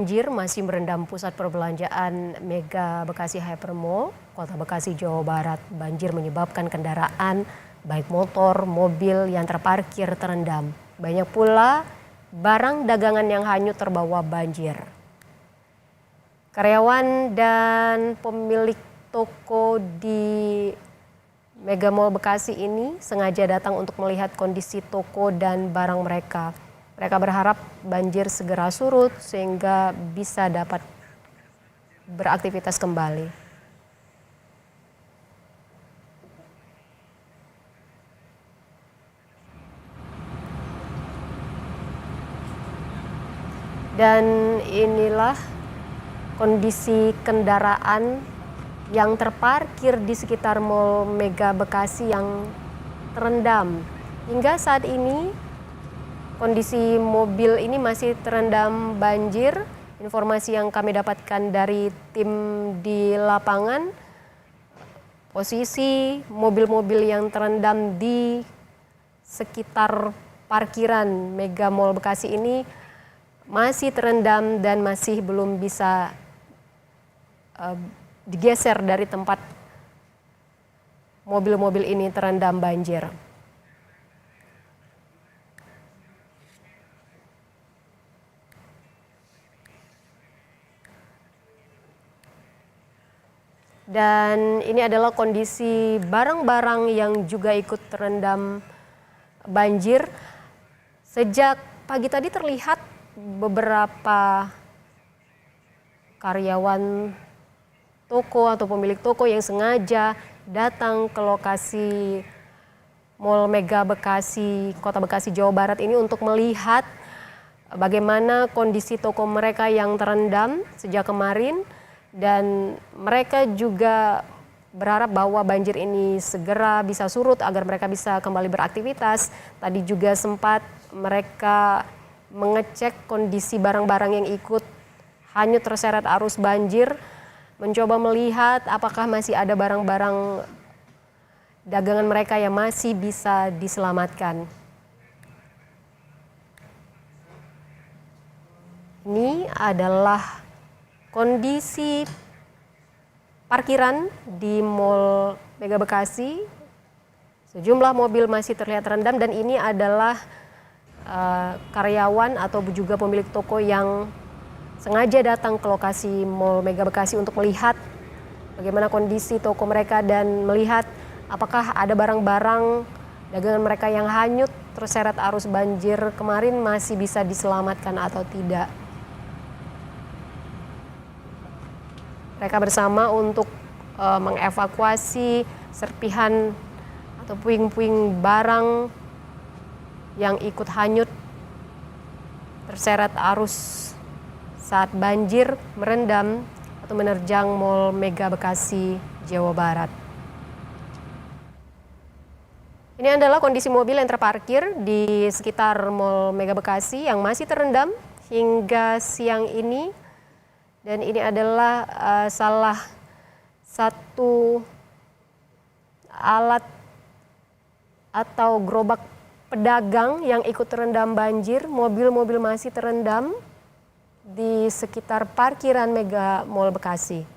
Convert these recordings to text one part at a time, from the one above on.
Banjir masih merendam pusat perbelanjaan Mega Bekasi Hypermall, Kota Bekasi, Jawa Barat. Banjir menyebabkan kendaraan, baik motor, mobil yang terparkir terendam. Banyak pula barang dagangan yang hanyut terbawa banjir. Karyawan dan pemilik toko di Mega Mall Bekasi ini sengaja datang untuk melihat kondisi toko dan barang mereka. Mereka berharap banjir segera surut sehingga bisa dapat beraktivitas kembali. Dan inilah kondisi kendaraan yang terparkir di sekitar Mall Mega Bekasi yang terendam. Hingga saat ini kondisi mobil ini masih terendam banjir. Informasi yang kami dapatkan dari tim di lapangan, posisi mobil-mobil yang terendam di sekitar parkiran Mega Mall Bekasi ini masih terendam dan masih belum bisa digeser dari tempat mobil-mobil ini terendam banjir. Dan ini adalah kondisi barang-barang yang juga ikut terendam banjir. Sejak pagi tadi terlihat beberapa karyawan toko atau pemilik toko yang sengaja datang ke lokasi Mall Mega Bekasi, Kota Bekasi, Jawa Barat ini untuk melihat bagaimana kondisi toko mereka yang terendam sejak kemarin. Dan mereka juga berharap bahwa banjir ini segera bisa surut agar mereka bisa kembali beraktivitas. Tadi juga sempat mereka mengecek kondisi barang-barang yang ikut hanyut terseret arus banjir, mencoba melihat apakah masih ada barang-barang dagangan mereka yang masih bisa diselamatkan. Ini adalah kondisi parkiran di Mall Mega Bekasi. Sejumlah mobil masih terlihat terendam dan ini adalah karyawan atau juga pemilik toko yang sengaja datang ke lokasi Mall Mega Bekasi untuk melihat bagaimana kondisi toko mereka dan melihat apakah ada barang-barang dagangan mereka yang hanyut terseret arus banjir kemarin masih bisa diselamatkan atau tidak. Mereka bersama untuk mengevakuasi serpihan atau puing-puing barang yang ikut hanyut terseret arus saat banjir merendam atau menerjang Mall Mega Bekasi, Jawa Barat. Ini adalah kondisi mobil yang terparkir di sekitar Mall Mega Bekasi yang masih terendam hingga siang ini. Dan ini adalah salah satu alat atau gerobak pedagang yang ikut terendam banjir. Mobil-mobil masih terendam di sekitar parkiran Mega Mall Bekasi.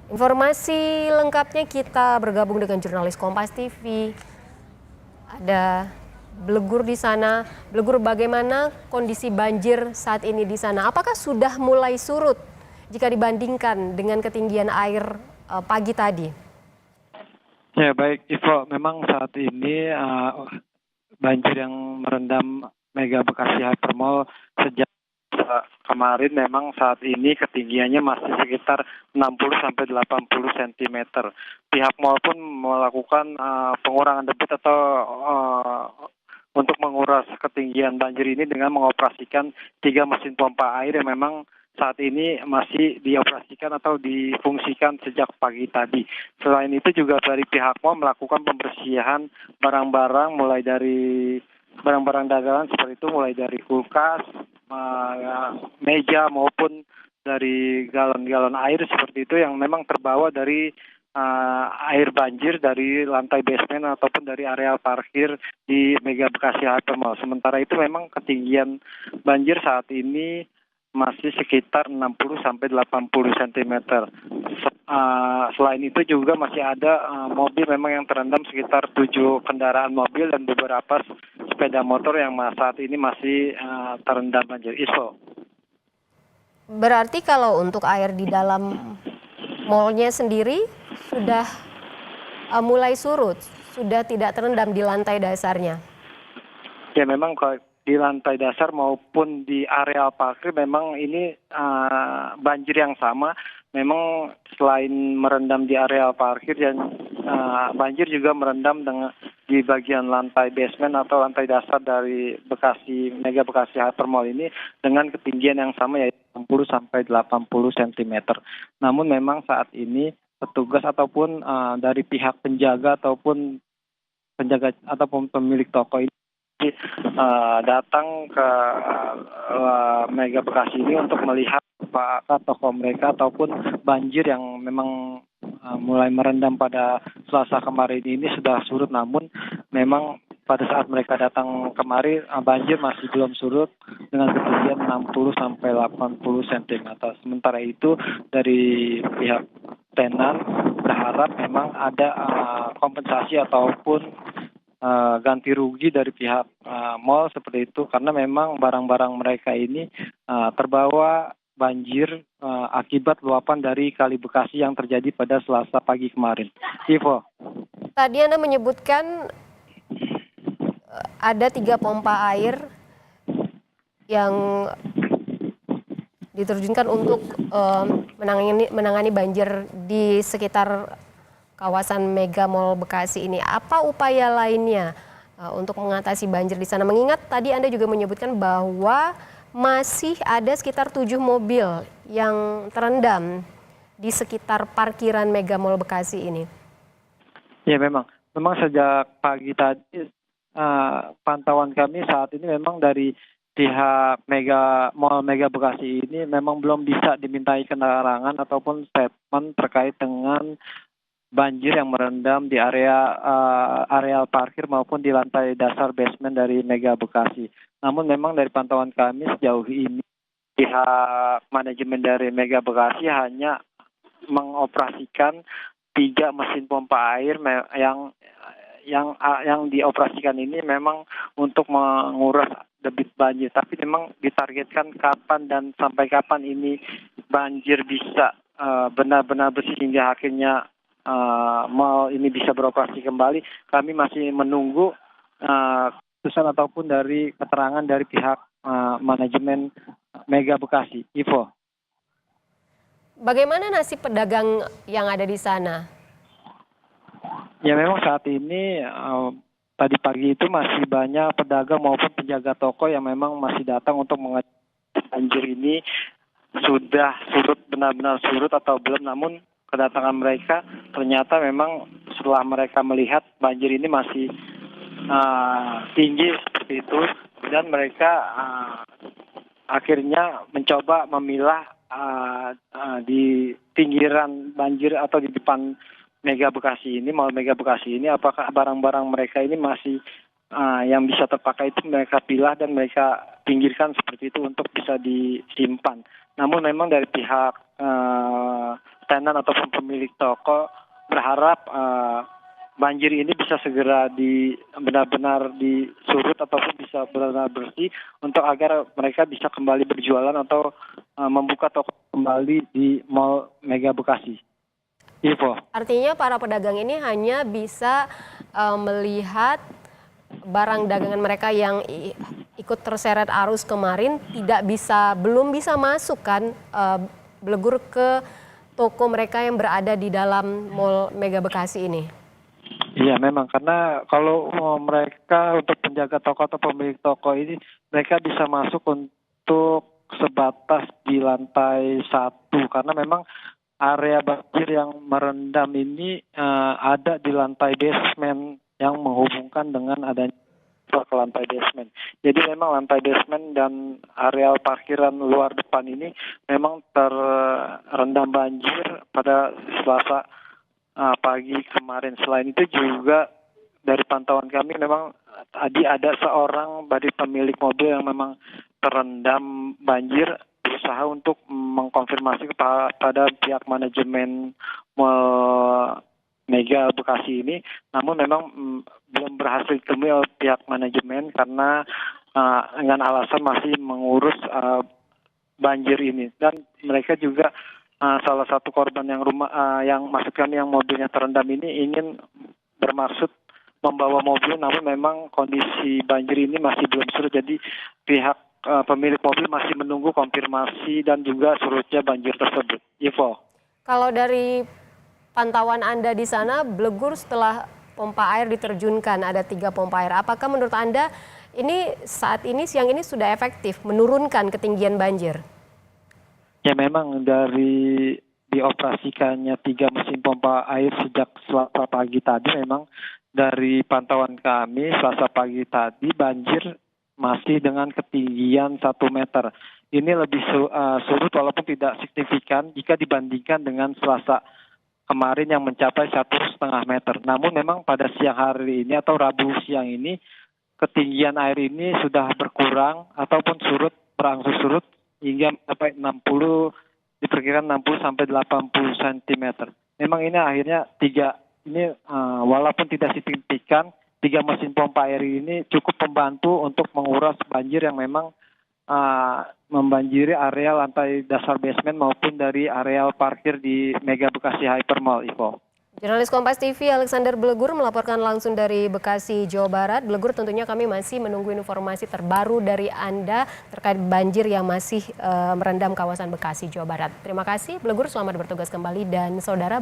Informasi lengkapnya kita bergabung dengan jurnalis Kompas TV. Ada Blegur di sana. Blegur, bagaimana kondisi banjir saat ini di sana? Apakah sudah mulai surut jika dibandingkan dengan ketinggian air pagi tadi? Ya baik, Ivo, memang saat ini banjir yang merendam Mega Bekasi Hypermall sejak kemarin memang saat ini ketinggiannya masih sekitar 60 sampai 80 cm. Pihak mall pun melakukan pengurangan debit atau untuk menguras ketinggian banjir ini dengan mengoperasikan 3 mesin pompa air yang memang saat ini masih dioperasikan atau difungsikan sejak pagi tadi. Selain itu juga dari pihak mall melakukan pembersihan barang-barang mulai dari barang-barang dagangan seperti itu mulai dari kulkas, meja maupun dari galon-galon air seperti itu yang memang terbawa dari air banjir dari lantai basement ataupun dari area parkir di Mega Bekasi Hypermall. Sementara itu memang ketinggian banjir saat ini masih sekitar 60 sampai 80 cm. Selain itu juga masih ada mobil memang yang terendam sekitar 7 kendaraan mobil dan beberapa sepeda motor yang saat ini masih terendam banjir. Iso. Berarti kalau untuk air di dalam mallnya sendiri sudah mulai surut, sudah tidak terendam di lantai dasarnya. Ya memang kalau di lantai dasar maupun di area parkir memang ini banjir yang sama. Memang selain merendam di area parkir dan banjir juga merendam di bagian lantai basement atau lantai dasar dari Mega Bekasi Hypermall ini dengan ketinggian yang sama yaitu 60 sampai 80 cm. Namun memang saat ini petugas ataupun dari pihak penjaga ataupun pemilik toko ini datang ke Mega Bekasi ini untuk melihat apakah toko mereka ataupun banjir yang memang mulai merendam pada Selasa kemarin ini sudah surut. Namun memang pada saat mereka datang kemari banjir masih belum surut dengan ketinggian 60 sampai 80 cm. Sementara itu dari pihak tenan berharap memang ada kompensasi ataupun ganti rugi dari pihak mall seperti itu karena memang barang-barang mereka ini terbawa banjir akibat luapan dari Kali Bekasi yang terjadi pada Selasa pagi kemarin. Ivo. Tadi Anda menyebutkan ada 3 pompa air yang diterjunkan untuk menangani banjir di sekitar kawasan Mega Mall Bekasi ini. Apa upaya lainnya untuk mengatasi banjir di sana? Mengingat tadi Anda juga menyebutkan bahwa masih ada sekitar 7 mobil yang terendam di sekitar parkiran Mega Mall Bekasi ini. Ya memang sejak pagi tadi pantauan kami saat ini memang dari pihak Mall Mega Bekasi ini memang belum bisa dimintai keterangan ataupun statement terkait dengan banjir yang merendam di area parkir maupun di lantai dasar basement dari Mega Bekasi. Namun memang dari pantauan kami sejauh ini pihak manajemen dari Mega Bekasi hanya mengoperasikan 3 mesin pompa air yang dioperasikan ini memang untuk menguras debit banjir. Tapi memang ditargetkan kapan dan sampai kapan ini banjir bisa benar-benar bersih hingga akhirnya mall ini bisa beroperasi kembali. Kami masih menunggu keputusan ataupun dari keterangan dari pihak manajemen Mega Bekasi. Ivo. Bagaimana nasib pedagang yang ada di sana? Ya memang saat ini tadi pagi itu masih banyak pedagang maupun penjaga toko yang memang masih datang untuk mengecek banjir ini sudah surut, benar-benar surut atau belum. Namun kedatangan mereka ternyata memang setelah mereka melihat banjir ini masih tinggi seperti itu dan mereka akhirnya mencoba memilah di pinggiran banjir atau di depan Mega Bekasi ini, Mall Mega Bekasi ini, apakah barang-barang mereka ini masih yang bisa terpakai itu mereka pilah dan mereka pinggirkan seperti itu untuk bisa disimpan. Namun memang dari pihak tenan ataupun pemilik toko berharap banjir ini bisa segera benar-benar disurut ataupun bisa benar-benar bersih untuk agar mereka bisa kembali berjualan atau membuka toko kembali di Mall Mega Bekasi. Ivo. Artinya para pedagang ini hanya bisa melihat barang dagangan mereka yang ikut terseret arus kemarin belum bisa masuk kan belegur ke toko mereka yang berada di dalam Mall Mega Bekasi ini. Iya memang karena kalau mereka untuk penjaga toko atau pemilik toko ini mereka bisa masuk untuk sebatas di lantai 1 karena memang area banjir yang merendam ini ada di lantai basement yang menghubungkan dengan adanya ke lantai basement. Jadi memang lantai basement dan areal parkiran luar depan ini memang terendam banjir pada Selasa pagi kemarin. Selain itu juga dari pantauan kami memang tadi ada seorang dari pemilik mobil yang memang terendam banjir, berusaha untuk mengkonfirmasi kepada pihak manajemen Mall Mega Bekasi ini, namun memang belum berhasil ditemui oleh pihak manajemen karena dengan alasan masih mengurus banjir ini. Dan mereka juga salah satu korban yang yang maksud kami yang mobilnya terendam ini ingin bermaksud membawa mobil, namun memang kondisi banjir ini masih belum surut. Jadi pihak pemilik mobil masih menunggu konfirmasi dan juga surutnya banjir tersebut. Ivo. Kalau dari pantauan Anda di sana, Blegur setelah pompa air diterjunkan, ada 3 pompa air. Apakah menurut Anda ini saat ini siang ini sudah efektif menurunkan ketinggian banjir? Ya memang dari dioperasikannya 3 mesin pompa air sejak Selasa pagi tadi, memang dari pantauan kami Selasa pagi tadi banjir masih dengan ketinggian 1 meter. Ini lebih surut walaupun tidak signifikan jika dibandingkan dengan Selasa kemarin yang mencapai 1,5 meter. Namun memang pada siang hari ini atau Rabu siang ini ketinggian air ini sudah berkurang ataupun berangsur surut hingga sampai 60, diperkirakan 60 sampai 80 cm. Memang ini akhirnya walaupun tidak signifikan, 3 mesin pompa air ini cukup membantu untuk menguras banjir yang memang membanjiri area lantai dasar basement maupun dari areal parkir di Mega Bekasi Hypermall, Ivo. Jurnalis Kompas TV Alexander Blegur melaporkan langsung dari Bekasi, Jawa Barat. Blegur, tentunya kami masih menunggu informasi terbaru dari Anda terkait banjir yang masih merendam kawasan Bekasi, Jawa Barat. Terima kasih Blegur, selamat bertugas kembali dan saudara